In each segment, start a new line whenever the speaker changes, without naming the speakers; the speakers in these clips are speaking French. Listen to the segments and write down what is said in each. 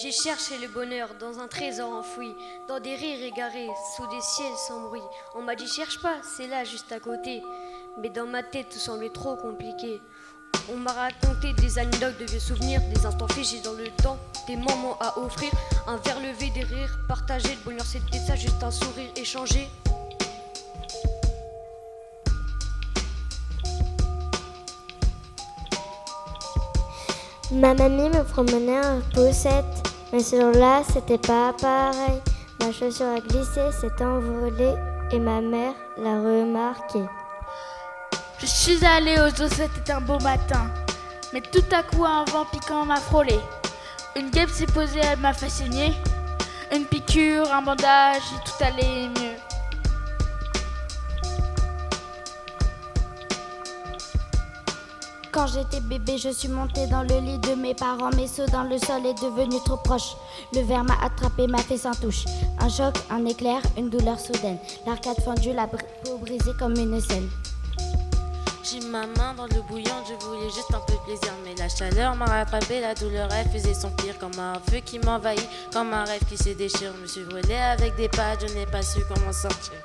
J'ai cherché le bonheur dans un trésor enfoui, dans des rires égarés, sous des ciels sans bruit. On m'a dit cherche pas, c'est là juste à côté. Mais dans ma tête tout semblait trop compliqué. On m'a raconté des anecdotes, de vieux souvenirs, des instants figés dans le temps, des moments à offrir, un verre levé, des rires partagés, le bonheur c'était ça, juste un sourire échangé.
Ma mamie me promenait en poussette, mais ce jour-là, c'était pas pareil. Ma chaussure a glissé, s'est envolée et ma mère l'a remarqué.
Je suis allée aux eaux, c'était un beau matin, mais tout à coup un vent piquant m'a frôlé. Une guêpe s'est posée, elle m'a fait saigner. Une piqûre, un bandage, et tout allait mieux.
Quand j'étais bébé, je suis montée dans le lit de mes parents. Mes sauts dans le sol est devenu trop proche. Le verre m'a attrapé, m'a fait sans touche. Un choc, un éclair, une douleur soudaine. L'arcade fendue, la peau brisée comme une scène.
J'ai ma main dans l'eau bouillante, je voulais juste un peu de plaisir. Mais la chaleur m'a rattrapé, la douleur elle faisait son pire. Comme un feu qui m'envahit, comme un rêve qui se déchire. Je me suis brûlée avec des pattes, je n'ai pas su comment sortir.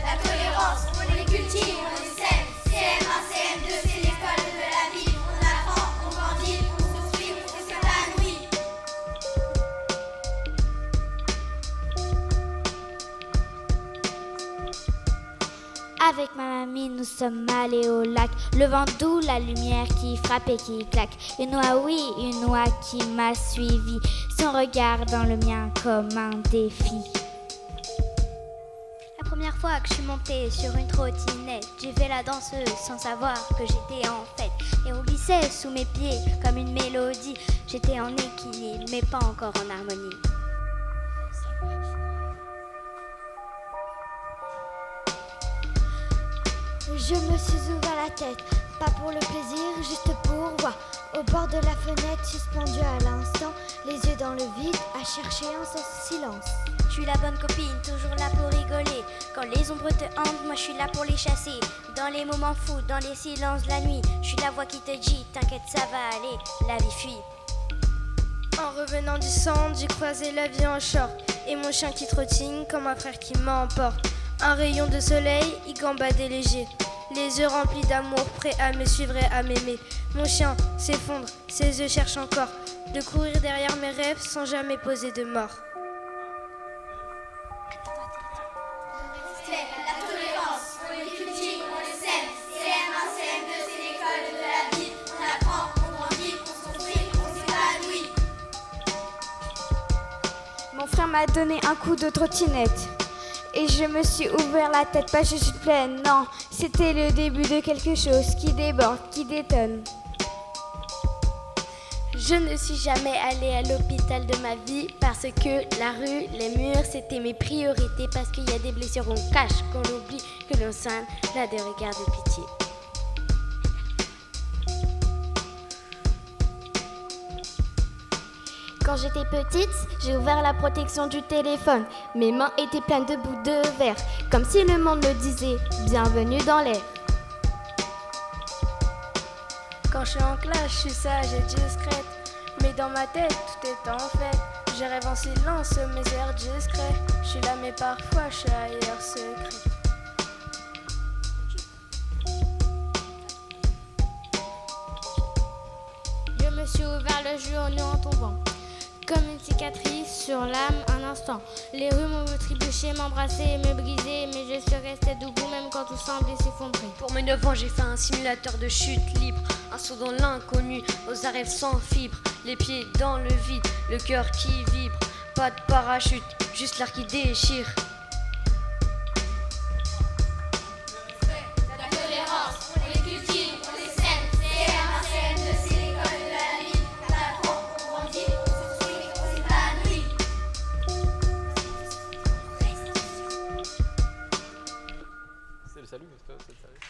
La tolérance, on les cultive, on les sème. CM1, CM2, c'est l'école de la vie. On apprend, on grandit, on s'instruit, on s'épanouit.
Avec ma mamie, nous sommes allés au lac. Le vent doux, la lumière qui frappe et qui claque. Une oie, oui, une oie qui m'a suivi. Son regard dans le mien comme un défi.
La première fois que je suis montée sur une trottinette, j'ai fait la danseuse sans savoir que j'étais en fête. Et on glissait sous mes pieds comme une mélodie. J'étais en équilibre, mais pas encore en harmonie.
Je me suis ouvert la tête, pas pour le plaisir, juste pour voir. Au bord de la fenêtre, suspendue à l'instant, les yeux dans le vide, à chercher un silence.
Je suis la bonne copine, toujours là pour rigoler. Quand les ombres te hantent, moi je suis là pour les chasser. Dans les moments fous, dans les silences de la nuit, je suis la voix qui te dit, t'inquiète ça va aller, la vie fuit.
En revenant du centre, j'ai croisé la vie en short. Et mon chien qui trottine comme un frère qui m'emporte. Un rayon de soleil, il gambadait léger. Les yeux remplis d'amour, prêts à me suivre et à m'aimer. Mon chien s'effondre, ses yeux cherchent encore de courir derrière mes rêves sans jamais poser de mort.
La tolérance, on les cultive, on les sème. CM1, CM2, c'est l'école de la vie. On apprend, on grandit, on s'instruit, on s'épanouit.
Mon frère m'a donné un coup de trottinette. Et je me suis ouvert la tête, pas je suis pleine, non. C'était le début de quelque chose qui déborde, qui détonne.
Je ne suis jamais allée à l'hôpital de ma vie parce que la rue, les murs, c'était mes priorités. Parce qu'il y a des blessures qu'on cache, qu'on oublie, que l'on soigne, là des regards de pitié.
Quand j'étais petite, j'ai ouvert la protection du téléphone. Mes mains étaient pleines de bouts de verre, comme si le monde me disait « Bienvenue dans l'air ».
Quand je suis en classe, je suis sage et discrète. Mais dans ma tête, tout est en fait. Je rêve en silence, mes airs discrets. Je suis là, mais parfois, je suis ailleurs secret.
Je me suis ouvert le genou en tombant, comme une cicatrice sur l'âme un instant. Les rues m'ont trébuché, m'embrasser et me briser, mais je suis restée debout même quand tout semblait s'effondrer.
Pour mes 9 ans, j'ai fait un simulateur de chute libre. Un saut dans l'inconnu, aux arrêts sans fibre. Les pieds dans le vide, le cœur qui vibre. Pas de parachute, juste l'air qui déchire.
La tolérance, on les cultive, on les sème. CM1, CM2, c'est l'école de la vie. On apprend, on grandit, on s'instruit, on s'épanouit.
C'est le salut, c'est le salut.